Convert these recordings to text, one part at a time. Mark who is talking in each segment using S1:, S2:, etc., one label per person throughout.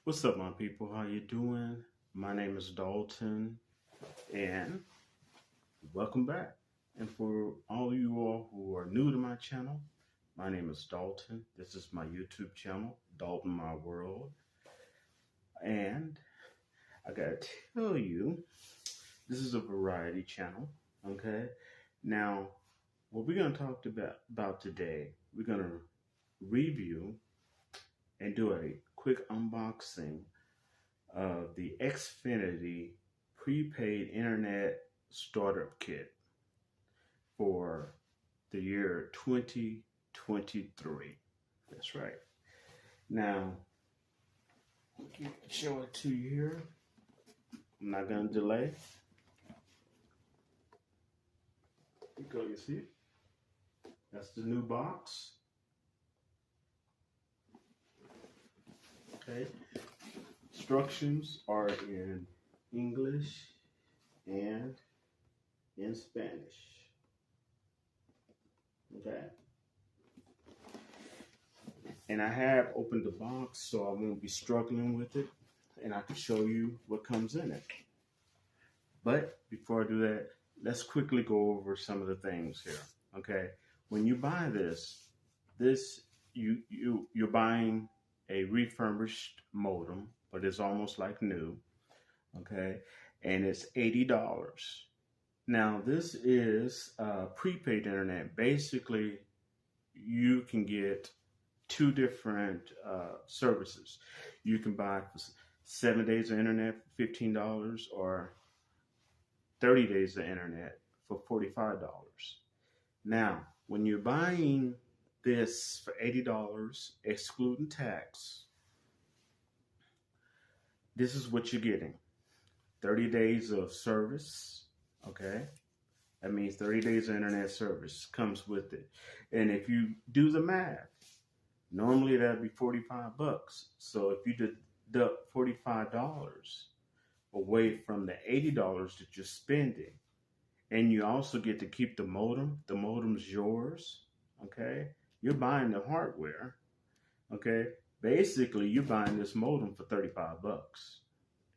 S1: What's up, my people? How you doing? My name is Dalton, and welcome back. And for all you all who are new to my channel, my name is Dalton. This is my YouTube channel, Dalton My World. And I gotta tell you, this is a variety channel. Okay. Now, what we're gonna talk about today, we're gonna review and do a quick unboxing of the Xfinity prepaid internet startup kit for the year 2023. That's right. Now, I can show it to you here. I'm not going to delay. Here you go, you see it? That's the new box. Okay. Instructions are in English and in Spanish. Okay. And I have opened the box so I won't be struggling with it, and I can show you what comes in it. But before I do that, let's quickly go over some of the things here. Okay. When you buy this you're buying a refurbished modem, but it's almost like new. Okay. And it's $80. Now, this is prepaid internet. Basically, you can get two different services. You can buy 7 days of internet for $15 or 30 days of internet for $45. Now, when you're buying this for $80, excluding tax, this is what you're getting. 30 days of service, okay? That means 30 days of internet service comes with it. And if you do the math, normally that'd be 45 bucks. So if you deduct $45 away from the $80 that you're spending, and you also get to keep the modem's yours, okay? You're buying the hardware, okay? Basically, you're buying this modem for 35 bucks.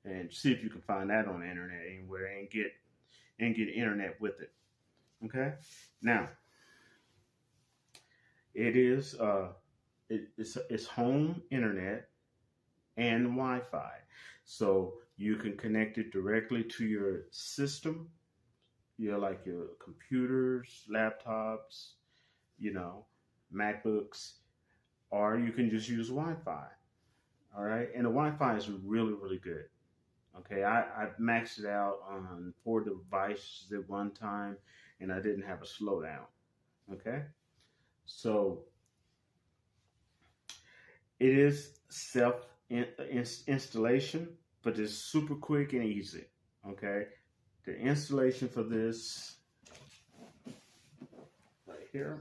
S1: And see if you can find that on the internet anywhere and get internet with it. Okay. Now, it is it's home internet and Wi-Fi, so you can connect it directly to your system. Like your computers, laptops, MacBooks, or you can just use Wi-Fi. All right, and the Wi-Fi is really, really good. Okay, I maxed it out on 4 devices at one time, and I didn't have a slowdown. Okay, so it is self installation, but it's super quick and easy. Okay, the installation for this right here.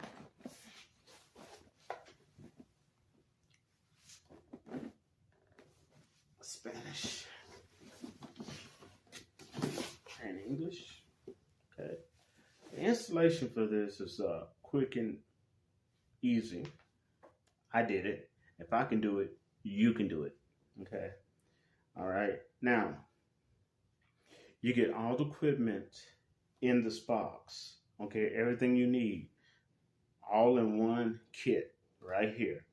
S1: Spanish and English. Okay. The installation for this is quick and easy. I did it. If I can do it, you can do it. Okay. All right. Now, you get all the equipment in this box. Okay. Everything you need, all in one kit right here.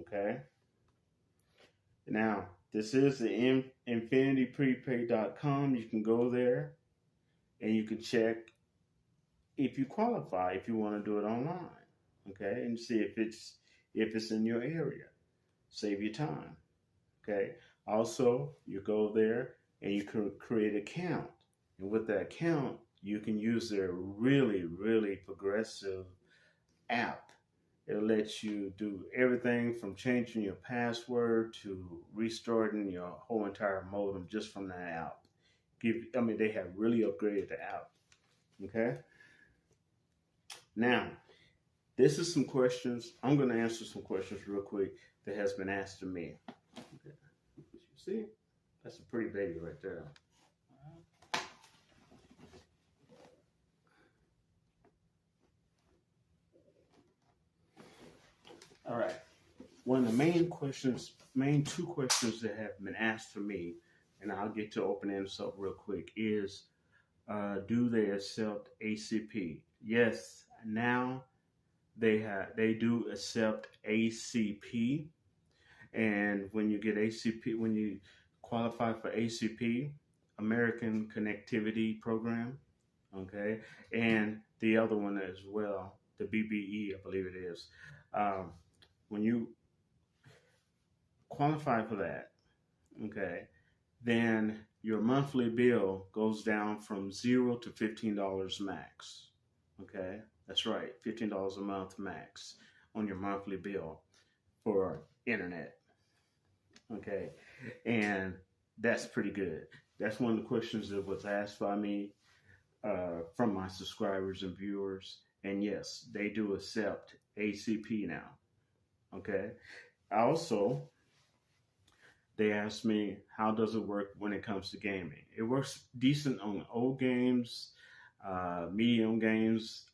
S1: Okay. Now, this is the infinityprepaid.com. You can go there and you can check if you qualify, if you want to do it online, okay, and see if it's in your area. Save your time, okay. Also, you go there and you can create an account, and with that account, you can use their really, really progressive app. It'll let you do everything from changing your password to restarting your whole entire modem just from that app. They have really upgraded the app. Okay. Now, this is some questions. I'm going to answer some questions real quick that has been asked to me. Okay. You see? That's a pretty baby right there. All right. one of the main two questions that have been asked for me, and I'll get to opening this up real quick, is do they accept ACP? Yes, now they do accept ACP, and when you get ACP, when you qualify for ACP, American Connectivity Program, okay, and the other one as well, the BBE, I believe it is. Um, when you qualify for that, okay, then your monthly bill goes down from $0 to $15 max. Okay, that's right, $15 a month max on your monthly bill for internet. Okay, and that's pretty good. That's one of the questions that was asked by me from my subscribers and viewers. And yes, they do accept ACP now. Okay, also they asked me, how does it work when it comes to gaming? It works decent on old games, medium games,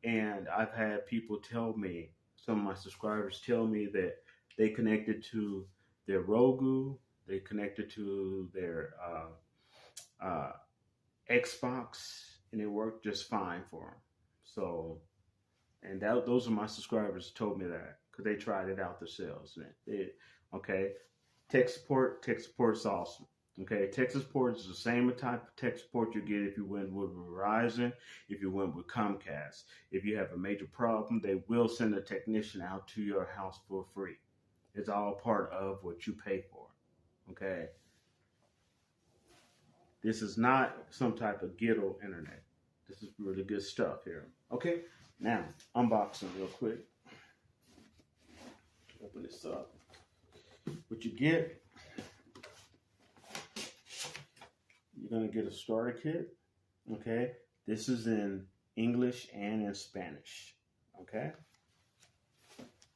S1: and I've had people tell me, some of my subscribers tell me that they connected to their Roku, they connected to their Xbox, and it worked just fine for them. So, and those are my subscribers told me that because they tried it out themselves. Okay, tech support is awesome. Okay, tech support is the same type of tech support you get if you went with Verizon, if you went with Comcast. If you have a major problem, they will send a technician out to your house for free. It's all part of what you pay for. Okay, this is not some type of ghetto internet. This is really good stuff here. Okay, now unboxing real quick. Open this up. What you get, you're going to get a starter kit. Okay, this is in English and in Spanish. Okay,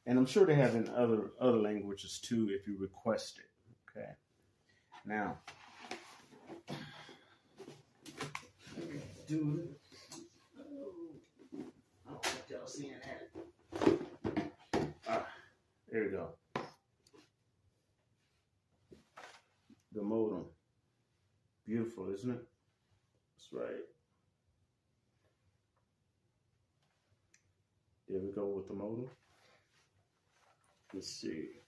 S1: and I'm sure they have in other languages too if you request it. Okay, now do it. I don't think y'all seeing that. There we go. The modem. Beautiful, isn't it? That's right. There we go with the modem. Let's see.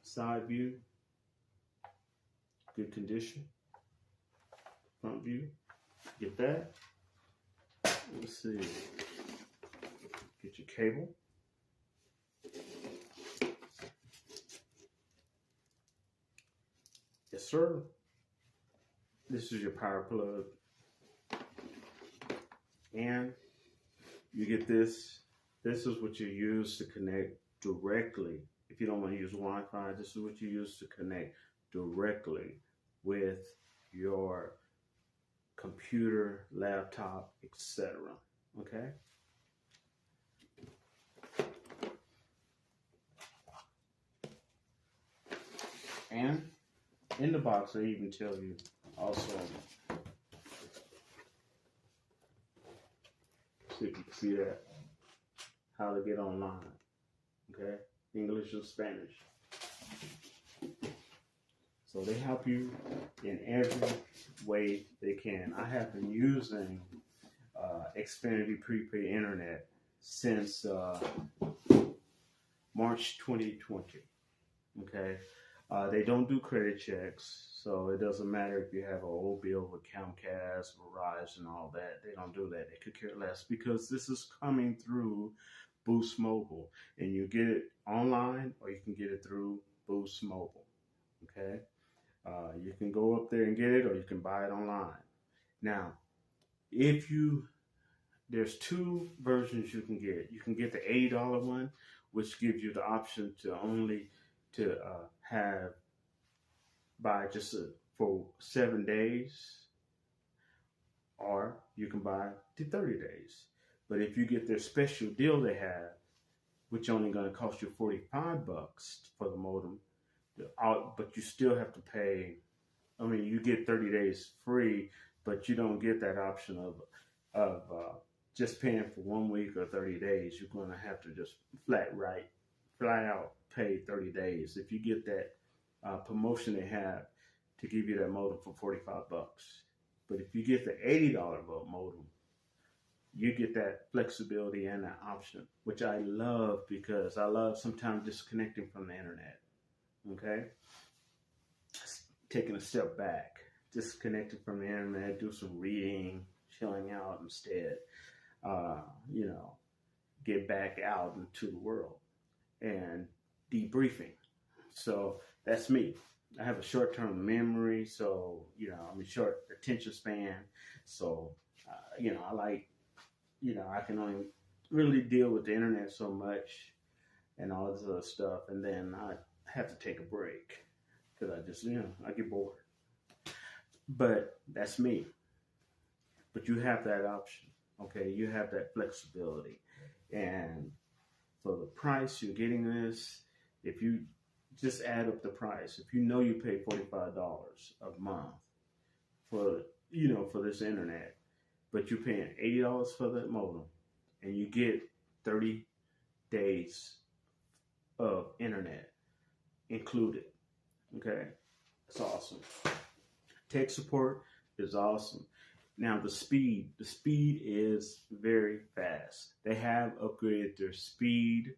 S1: Side view. Good condition. Front view. Get that. Let's see. Get your cable. Yes, sir. This is your power plug. And you get this. This is what you use to connect directly. If you don't want to use Wi-Fi, this is what you use to connect directly with your computer, laptop, etc. Okay? And in the box, I even tell you also, see if you can see that, how to get online. Okay? English and Spanish. So they help you in every way they can. I have been using Xfinity prepaid internet since March 2020. Okay? They don't do credit checks, so it doesn't matter if you have an old bill with Comcast, Verizon, and all that. They don't do that. They could care less because this is coming through Boost Mobile, and you get it online or you can get it through Boost Mobile. Okay, you can go up there and get it, or you can buy it online. Now, there's two versions you can get. You can get the $80 one, which gives you the option to have buy just for 7 days, or you can buy the 30 days. But if you get their special deal they have, which only going to cost you $45 for the modem, but you still have to pay. I mean, you get 30 days free, but you don't get that option of just paying for 1 week or 30 days. You're going to have to just flat rate flat out pay 30 days. If you get that promotion they have to give you that modem for $45. But if you get the $80 modem, you get that flexibility and that option, which I love because I love sometimes disconnecting from the internet. Okay? Taking a step back, disconnecting from the internet, do some reading, chilling out instead. You know, get back out into the world and debriefing. So that's me. I have a short-term memory, so, you know, I'm a short attention span. So, you know, I like, you know, I can only really deal with the internet so much and all this other stuff. And then I have to take a break because I just, you know, I get bored. But that's me. But you have that option, okay? You have that flexibility. And for the price you're getting this, if you just add up the price, if you know you pay $45 a month for, you know, for this internet, but you're paying $80 for that modem, and you get 30 days of internet included, okay? It's awesome. Tech support is awesome. Now the speed is very fast. They have upgraded their speed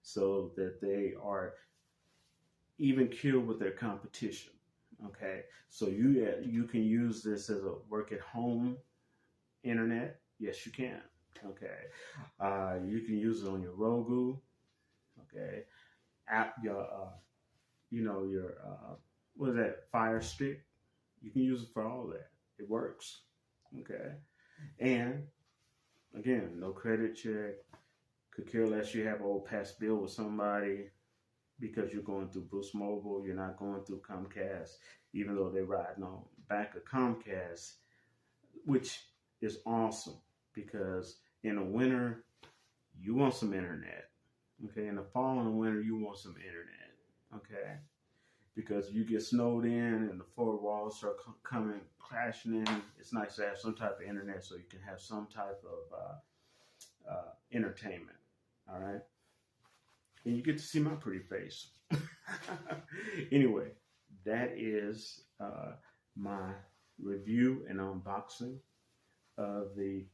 S1: so that they are even kill with their competition. Okay, so you can use this as a work at home internet. Yes, you can. Okay, you can use it on your Roku. Okay, app your you know, your what is that, Fire Stick. You can use it for all that. It works. Okay, and again, no credit check. Could care less. You have an old past bill with somebody because you're going through Boost Mobile. You're not going through Comcast, even though they're riding on back of Comcast, which is awesome because in the winter you want some internet. Okay, in the fall and the winter you want some internet. Okay, because you get snowed in and the four walls start coming crashing in. It's nice to have some type of internet so you can have some type of entertainment. All right, and you get to see my pretty face. Anyway, that is my review and unboxing of the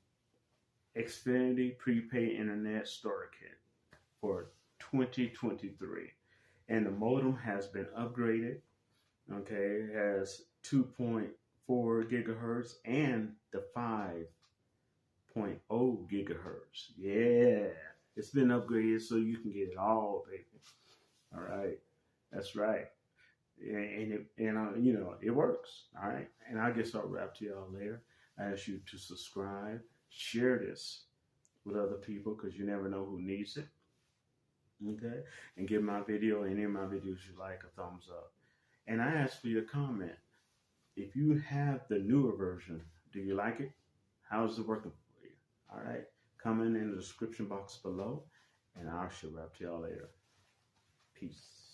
S1: Xfinity prepaid internet starter kit for 2023. And the modem has been upgraded. Okay, it has 2.4 gigahertz and the 5.0 gigahertz. Yeah, it's been upgraded so you can get it all, baby. All right, that's right. And you know, it works. All right, and I guess I'll wrap to y'all later. I ask you to subscribe, share this with other people because you never know who needs it. Okay, and give my video, any of my videos you like, a thumbs up. And I ask for your comment. If you have the newer version, do you like it? How's it working for you? All right, comment in the description box below, and I shall wrap to y'all later. Peace.